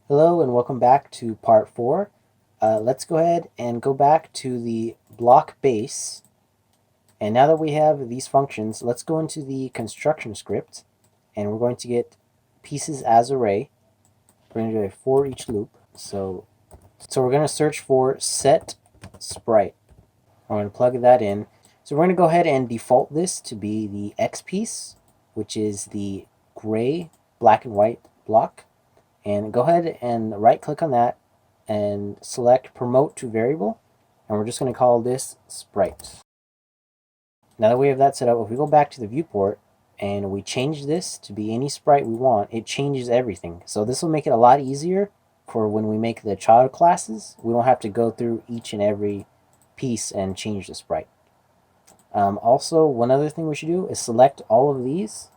Hello and welcome back to part 4. Let's go ahead and go back to the block base. And now that we have these functions, let's go into the construction script and we're going to get pieces as array. We're going to do a for each loop. So we're going to search for set sprite. We're going to plug that in. So we're going to go ahead and default this to be the X piece, which is the gray, black and white block. And go ahead and right click on that and select promote to variable, and we're just going to call this sprite. Now that we have that set up, if we go back to the viewport and we change this to be any sprite we want, it changes everything. So this will make it a lot easier for when we make the child classes. We don't have to go through each and every piece and change the sprite. Also, one other thing we should do is select all of these.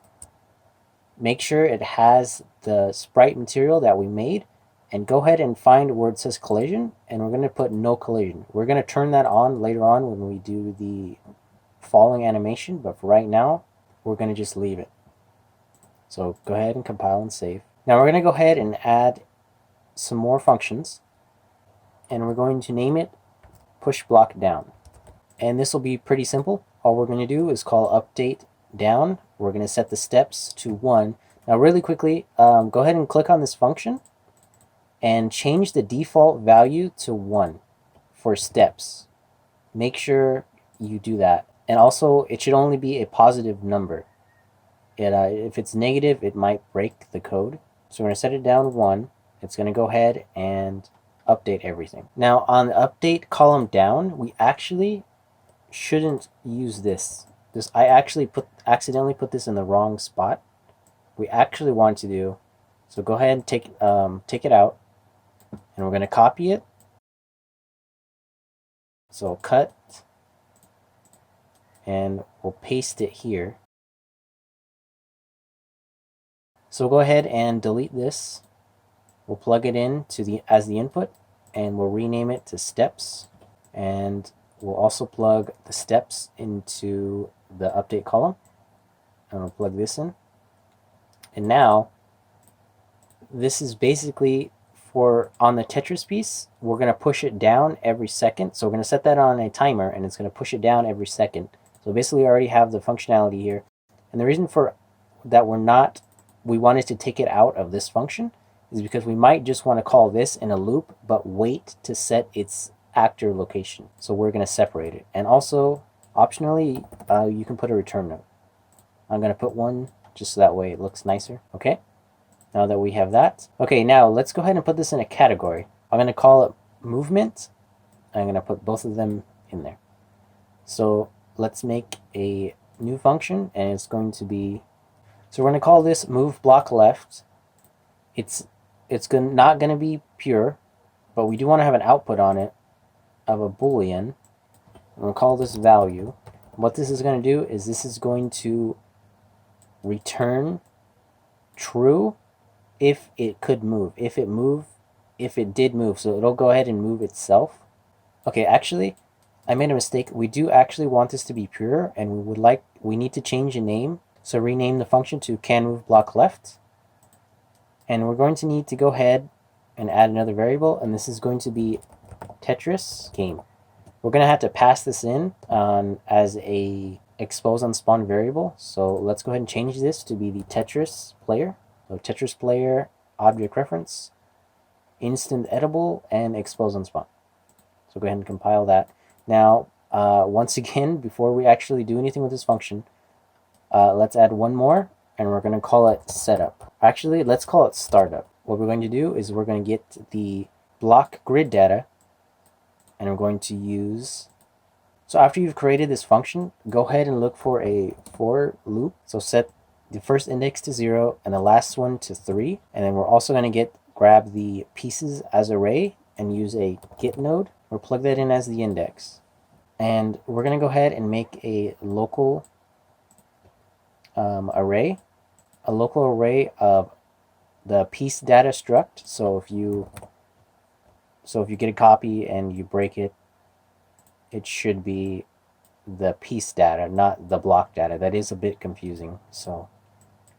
Make sure it has the sprite material that we made, and go ahead and find where it says collision, and we're going to put no collision. We're going to turn that on later on when we do the falling animation, but for right now we're going to just leave it. So go ahead and compile and save. Now we're going to go ahead and add some more functions, and we're going to name it push block down. And this will be pretty simple. All we're going to do is call update down. We're going to set the steps to 1. Now really quickly, go ahead and click on this function and change the default value to 1 for steps. Make sure you do that. And also, it should only be a positive number. If it's negative, it might break the code. So we're going to set it down 1. It's going to go ahead and update everything. Now on the update column down, we actually shouldn't use this. I actually accidentally put this in the wrong spot. We actually want to do, so go ahead and take it out, and we're going to copy it. So cut, and we'll paste it here. So go ahead and delete this. We'll plug it in to as the input, and we'll rename it to steps, and we'll also plug the steps into the update column, and we'll plug this in. And now this is basically for on the Tetris piece, we're going to push it down every second. So we're going to set that on a timer, and it's going to push it down every second. So basically we already have the functionality here. And the reason for that we wanted to take it out of this function is because we might just want to call this in a loop, but wait to set its actor location. So we're going to separate it. And also, optionally, you can put a return note. I'm going to put one just so that way it looks nicer. Okay, now that we have that. Okay, now let's go ahead and put this in a category. I'm going to call it movement. I'm going to put both of them in there. So let's make a new function, and it's going to be, so we're going to call this move block left. It's not going to be pure, but we do want to have an output on it of a boolean. We'll call this value. What this is going to do is this is going to return true if it could move. If it did move, so it'll go ahead and move itself. Okay, actually, I made a mistake. We do actually want this to be pure, and we need to change the name. So rename the function to canMoveBlockLeft. And we're going to need to go ahead and add another variable, and this is going to be Tetris game. We're going to have to pass this in as a expose on spawn variable. So let's go ahead and change this to be the Tetris player. So Tetris player object reference, instant editable, and expose on spawn. So go ahead and compile that. Now, once again, before we actually do anything with this function, let's add one more, and we're going to call it setup. Actually, let's call it startup. What we're going to do is we're going to get the block grid data, and we're going to use, so after you've created this function, go ahead and look for a for loop. So set the first index to 0 and the last one to 3, and then we're also going to grab the pieces as array and use a get node. We'll plug that in as the index, and we're going to go ahead and make a local array of the piece data struct. So if you get a copy and you break it, it should be the piece data, not the block data. That is a bit confusing. So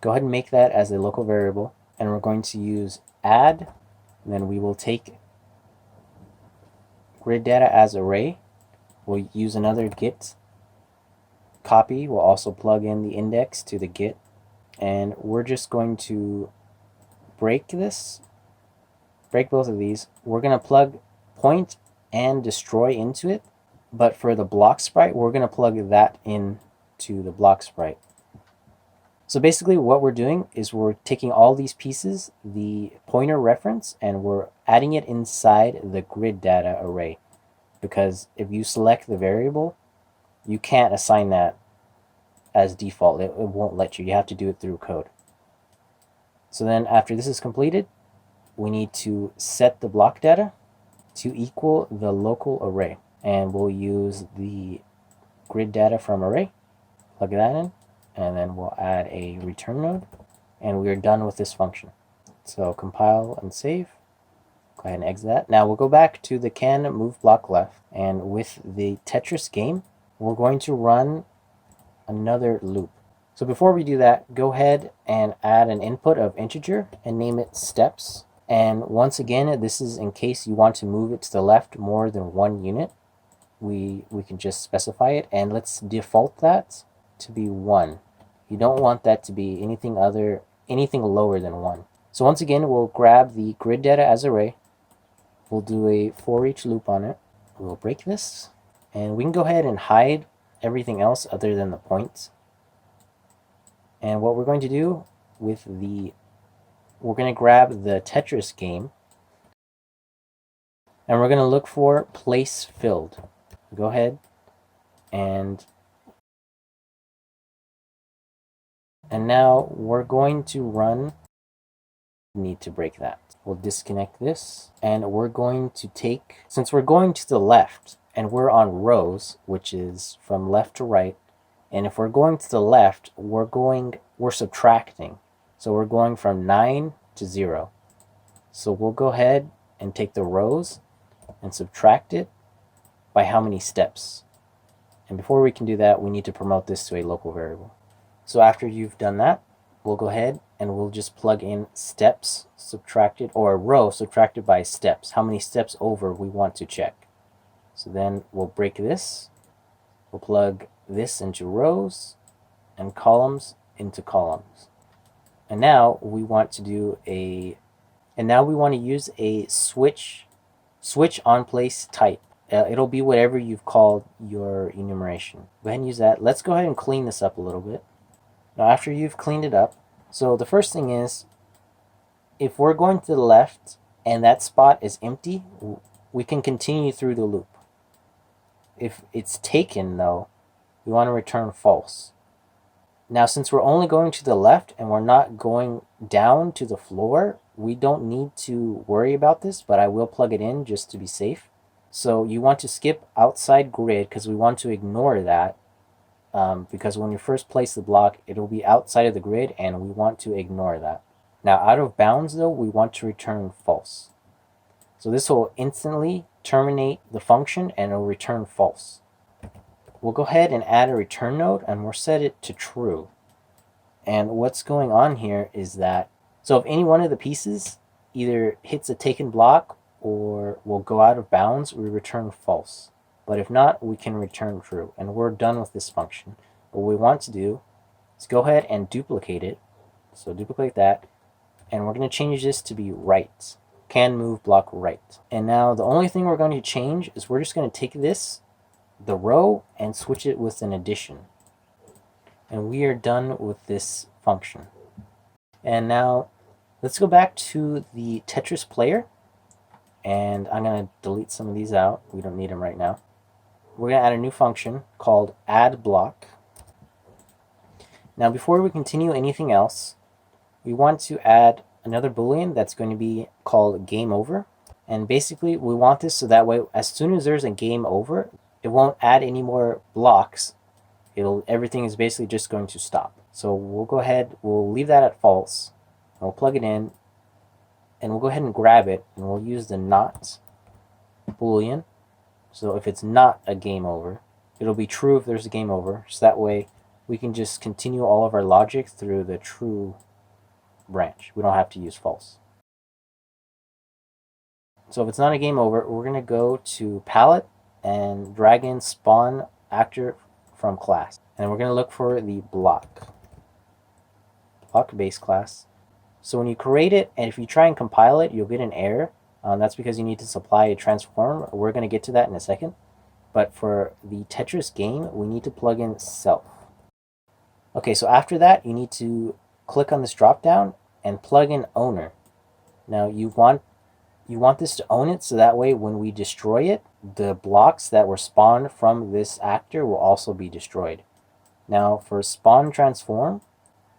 go ahead and make that as a local variable, and we're going to use add And then we will take grid data as array. We'll use another git copy. We'll also plug in the index to the git. And we're just going to break both of these. We're going to plug point and destroy into it. But for the block sprite, we're going to plug that in to the block sprite. So basically what we're doing is we're taking all these pieces, the pointer reference, and we're adding it inside the grid data array. Because if you select the variable, you can't assign that as default. It won't let you. You have to do it through code. So then after this is completed, we need to set the block data to equal the local array. And we'll use the grid data from array, plug that in, and then we'll add a return node, and we're done with this function. So compile and save. Go ahead and exit that. Now we'll go back to the can move block left, and with the Tetris game, we're going to run another loop. So before we do that, go ahead and add an input of integer and name it steps. And once again, this is in case you want to move it to the left more than 1 unit. We can just specify it, and let's default that to be 1. You don't want that to be anything lower than 1. So once again, we'll grab the grid data as array. We'll do a for each loop on it. We'll break this, and we can go ahead and hide everything else other than the points. And what we're going to do with we're going to grab the Tetris game, and we're going to look for place filled. Go ahead and now we're going to run. Need to break that. We'll disconnect this, and we're going to take, since we're going to the left and we're on rows, which is from left to right, and if we're going to the left, we're subtracting. So we're going from 9 to 0. So we'll go ahead and take the rows and subtract it by how many steps. And before we can do that, we need to promote this to a local variable. So after you've done that, we'll go ahead and we'll just plug in steps subtracted, or a row subtracted by steps, how many steps over we want to check. So then we'll break this, we'll plug this into rows and columns into columns. And now we want to use a switch on place type. It'll be whatever you've called your enumeration. Go ahead and use that. Let's go ahead and clean this up a little bit. Now after you've cleaned it up, so the first thing is, if we're going to the left and that spot is empty, we can continue through the loop. If it's taken though, we want to return false. Now since we're only going to the left and we're not going down to the floor, we don't need to worry about this, but I will plug it in just to be safe. So you want to skip outside grid because we want to ignore that. Because when you first place the block, it'll be outside of the grid, and we want to ignore that. Now out of bounds though, we want to return false. So this will instantly terminate the function and it'll return false. We'll go ahead and add a return node, and we'll set it to true. And what's going on here is that, so if any one of the pieces either hits a taken block or will go out of bounds, we return false. But if not, we can return true, and we're done with this function. What we want to do is go ahead and duplicate it. So duplicate that, and we're going to change this to be right. Can move block right. And now the only thing we're going to change is we're just going to take the row, and switch it with an addition. And we are done with this function. And now let's go back to the Tetris player, and I'm going to delete some of these out. We don't need them right now. We're going to add a new function called add block. Now before we continue anything else, we want to add another boolean that's going to be called game over. And basically we want this so that way as soon as there's a game over, it won't add any more blocks. Everything is basically just going to stop. So we'll go ahead, we'll leave that at false, and we'll plug it in, and we'll go ahead and grab it, and we'll use the not boolean. So if it's not a game over, it'll be true if there's a game over. So that way we can just continue all of our logic through the true branch. We don't have to use false. So if it's not a game over, we're going to go to palette and drag in spawn actor from class. And we're going to look for the block base class. So when you create it, and if you try and compile it, you'll get an error. That's because you need to supply a transform. We're going to get to that in a second. But for the Tetris game, we need to plug in self. Okay, so after that, you need to click on this drop down and plug in owner. Now you want this to own it, so that way when we destroy it, the blocks that were spawned from this actor will also be destroyed. Now for spawn transform,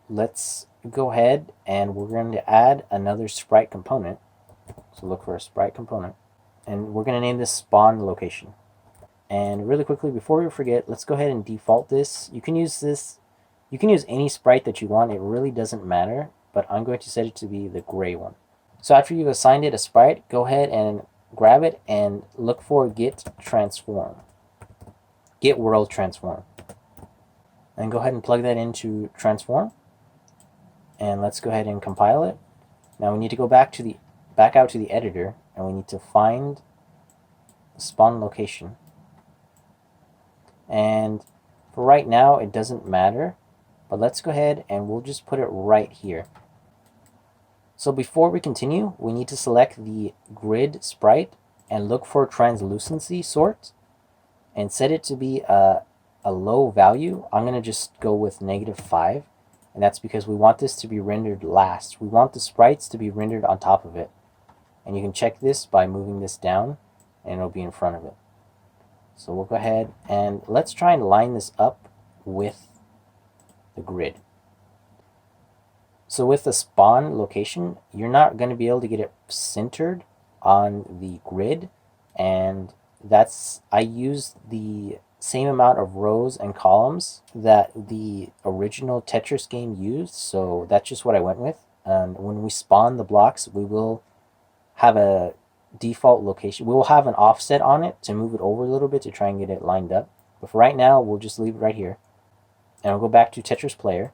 let's go ahead and we're going to add another sprite component. So look for a sprite component, and we're going to name this spawn location. And really quickly, before we forget, let's go ahead and default this. You can use any sprite that you want. It really doesn't matter, but I'm going to set it to be the gray one. So after you've assigned it a sprite, go ahead and grab it and look for get transform, get world transform, and go ahead and plug that into transform. And let's go ahead and compile it. Now we need to go back out to the editor, and we need to find the spawn location. And for right now, it doesn't matter, but let's go ahead and we'll just put it right here. So before we continue, we need to select the grid sprite and look for translucency sort and set it to be a low value. I'm going to just go with -5, and that's because we want this to be rendered last. We want the sprites to be rendered on top of it. And you can check this by moving this down, and it'll be in front of it. So we'll go ahead and let's try and line this up with the grid. So with the spawn location, you're not going to be able to get it centered on the grid, and I used the same amount of rows and columns that the original Tetris game used, so that's just what I went with. And when we spawn the blocks, we will have a default location. We will have an offset on it to move it over a little bit to try and get it lined up. But for right now, we'll just leave it right here. And we'll go back to Tetris Player.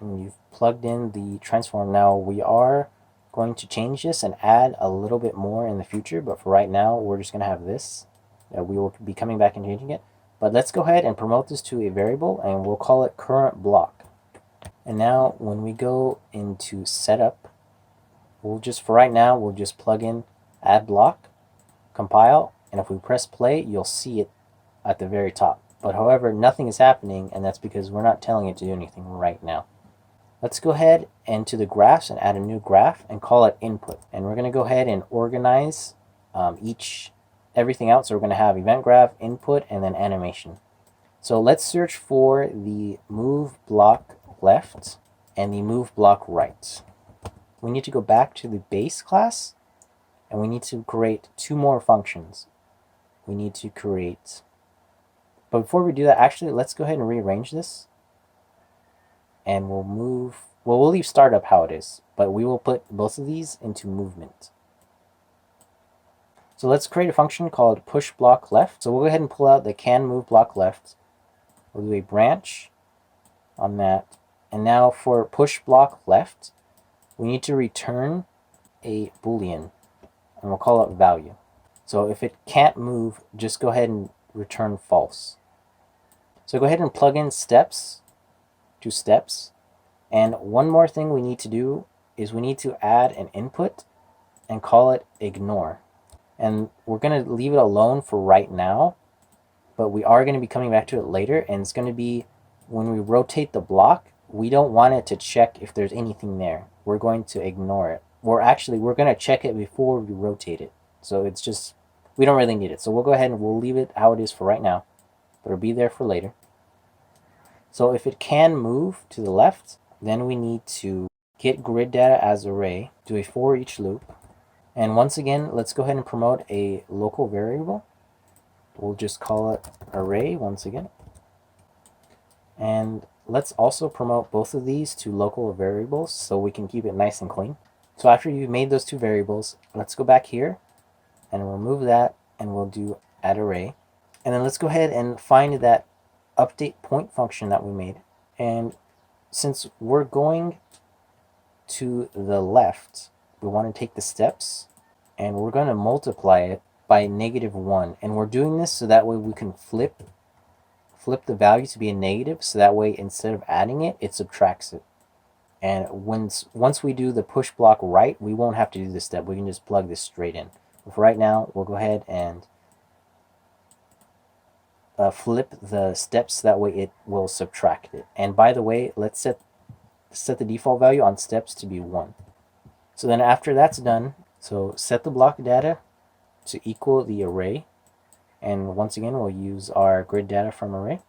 And you've plugged in the transform. Now we are going to change this and add a little bit more in the future, but for right now, we're just going to have this. We will be coming back and changing it. But let's go ahead and promote this to a variable, and we'll call it current block. And now when we go into setup, for right now, we'll just plug in add block, compile, and if we press play, you'll see it at the very top. But however, nothing is happening, and that's because we're not telling it to do anything right now. Let's go ahead into the graphs and add a new graph and call it input. And we're going to go ahead and organize everything out. So we're going to have event graph, input, and then animation. So let's search for the move block left and the move block right. We need to go back to the base class, and we need to create two more functions. We need to create, but before we do that, actually, let's go ahead and rearrange this. And we'll leave startup how it is, but we will put both of these into movement. So let's create a function called push block left. So we'll go ahead and pull out the can move block left. We'll do a branch on that. And now for push block left, we need to return a Boolean, and we'll call it value. So if it can't move, just go ahead and return false. So go ahead and plug in steps to steps. And one more thing we need to do is we need to add an input and call it ignore. And we're going to leave it alone for right now, but we are going to be coming back to it later, and it's going to be when we rotate the block, we don't want it to check if there's anything there. We're going to ignore it. We're going to check it before we rotate it. So it's just, we don't really need it. So we'll go ahead and we'll leave it how it is for right now, but it'll be there for later. So if it can move to the left, then we need to get grid data as array, do a for each loop. And once again, let's go ahead and promote a local variable. We'll just call it array once again. And let's also promote both of these to local variables so we can keep it nice and clean. So after you've made those two variables, let's go back here and remove that, and we'll do add array. And then let's go ahead and find that update point function that we made. And since we're going to the left, we want to take the steps and we're going to multiply it by -1. And we're doing this so that way we can flip the value to be a negative, so that way instead of adding it, it subtracts it. And once we do the push block right, we won't have to do this step. We can just plug this straight in. But for right now, we'll go ahead and flip the steps, so that way it will subtract it. And by the way, let's set the default value on steps to be 1. So then after that's done, so set the block data to equal the array. And once again, we'll use our grid data from array.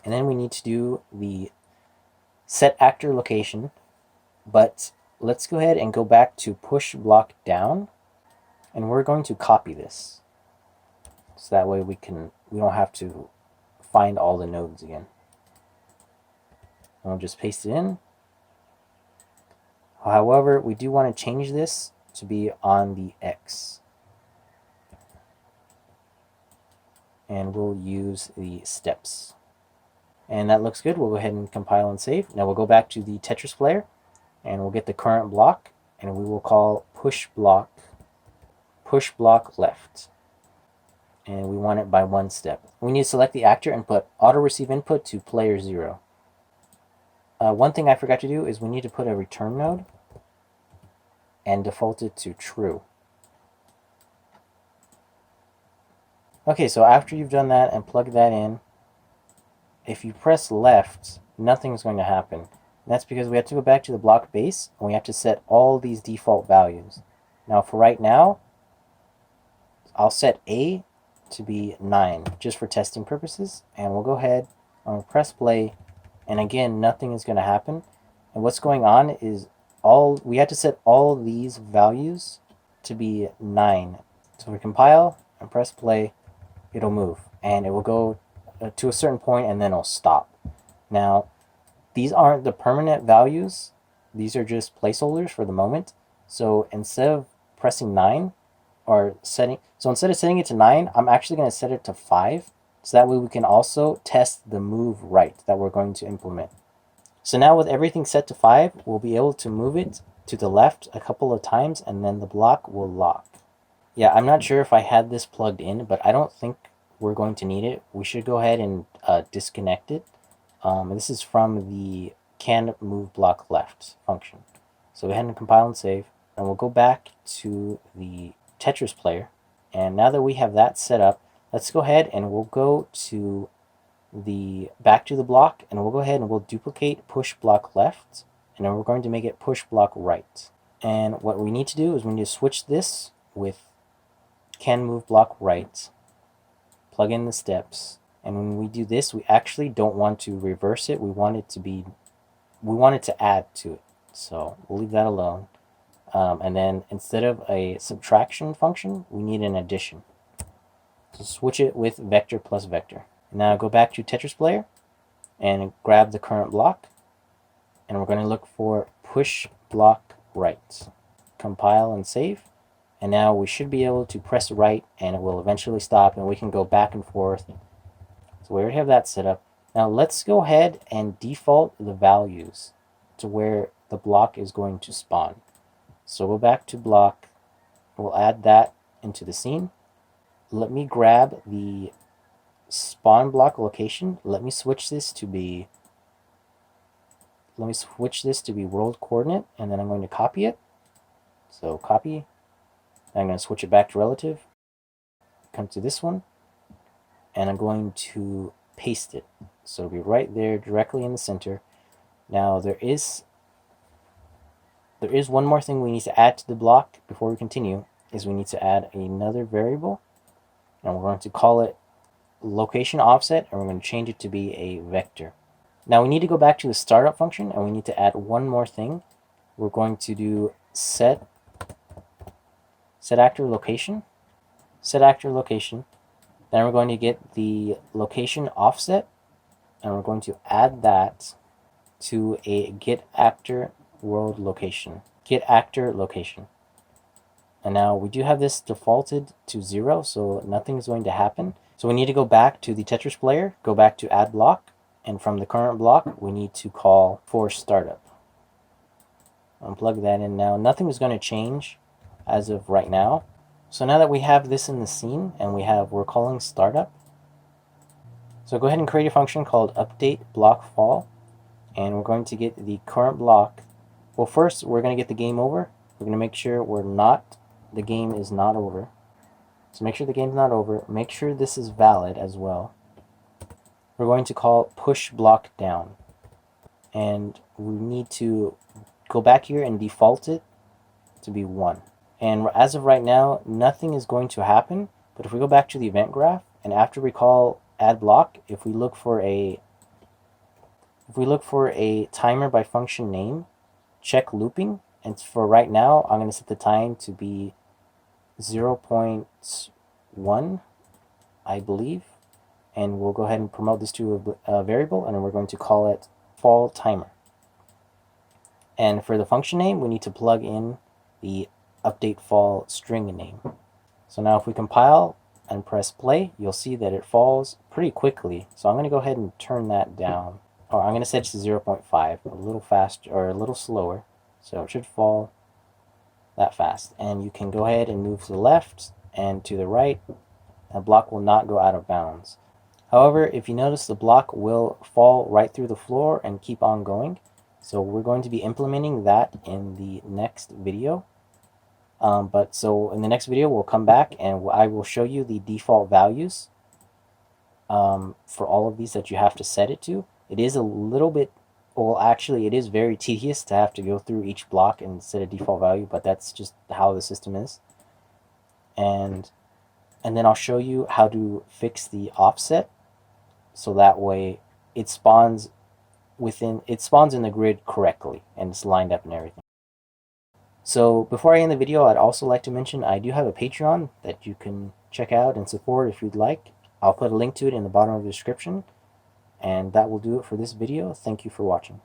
And then we need to do the set actor location. But let's go ahead and go back to push block down. And we're going to copy this. So that way we don't have to find all the nodes again. And we'll just paste it in. However, we do want to change this to be on the X. And we'll use the steps. And that looks good. We'll go ahead and compile and save. Now we'll go back to the Tetris player, and we'll get the current block, and we will call push block left. And we want it by 1 step. We need to select the actor and put auto receive input to player 0. One thing I forgot to do is we need to put a return node and default it to true. Okay, so after you've done that and plugged that in, if you press left, nothing's going to happen. And that's because we have to go back to the block base, and we have to set all these default values. Now for right now, I'll set A to be 9, just for testing purposes, and we'll go ahead and press play, and again, nothing is going to happen. And what's going on is we have to set all these values to be 9. So we compile and press play, it'll move, and it will go to a certain point, and then it'll stop. Now, these aren't the permanent values. These are just placeholders for the moment. So instead of pressing 9, instead of setting it to 9, I'm actually going to set it to 5. So that way we can also test the move right that we're going to implement. So now with everything set to 5, we'll be able to move it to the left a couple of times, and then the block will lock. Yeah, I'm not sure if I had this plugged in, but I don't think we're going to need it. We should go ahead and disconnect it. This is from the can move block left function. So go ahead and compile and save, and we'll go back to the Tetris player. And now that we have that set up, let's go ahead and we'll go to back to the block, and we'll go ahead and we'll duplicate push block left, and then we're going to make it push block right. And what we need to do is we need to switch this with can move block right, plug in the steps, and when we do this, we actually don't want to reverse it. We want it to add to it. So we'll leave that alone. And then instead of a subtraction function, we need an addition. So switch it with vector plus vector. Now go back to Tetris player and grab the current block, and we're going to look for push block right. Compile and save, and now we should be able to press right, and it will eventually stop, and we can go back and forth. So we already have that set up. Now let's go ahead and default the values to where the block is going to spawn. So go back to block, we'll add that into the scene. Let me grab the spawn block location. Let me switch this to be world coordinate, and then I'm going to copy it. So copy, I'm going to switch it back to relative, come to this one, and I'm going to paste it. So it'll be right there directly in the center. Now there is one more thing we need to add to the block before we continue, is we need to add another variable, and we're going to call it location offset, and we're going to change it to be a vector. Now we need to go back to the startup function, and we need to add one more thing. We're going to do set actor location. Then we're going to get the location offset, and we're going to add that to a get actor world location. And now we do have this defaulted to 0, so nothing is going to happen. So we need to go back to the Tetris player, go back to add block, and from the current block we need to call for startup. Unplug that in now. Nothing is going to change as of right now. So now that we have this in the scene and we're calling startup, so go ahead and create a function called update block fall, and we're going to get the current block. Well, first we're going to get the game over. We're going to make sure the game is not over. So make sure the game's not over. Make sure this is valid as well. We're going to call push block down, and we need to go back here and default it to be 1. And as of right now, nothing is going to happen. But if we go back to the event graph, and after we call add block, if we look for a timer by function name, check looping, and for right now, I'm going to set the time to be 0.1, I believe, and we'll go ahead and promote this to a variable, and we're going to call it fall timer. And for the function name, we need to plug in the update fall string name. So now if we compile and press play, you'll see that it falls pretty quickly. So I'm going to go ahead and turn that down. Or I'm going to set it to 0.5, a little faster or a little slower. So it should fall that fast. And you can go ahead and move to the left and to the right. The block will not go out of bounds. However, if you notice, the block will fall right through the floor and keep on going. So we're going to be implementing that in the next video. So in the next video, we'll come back and I will show you the default values for all of these that you have to set it to. It is a little bit, well, actually, it is very tedious to have to go through each block and set a default value, but that's just how the system is. And then I'll show you how to fix the offset, so that way it spawns in the grid correctly and it's lined up and everything. So before I end the video, I'd also like to mention I do have a Patreon that you can check out and support if you'd like. I'll put a link to it in the bottom of the description. And that will do it for this video. Thank you for watching.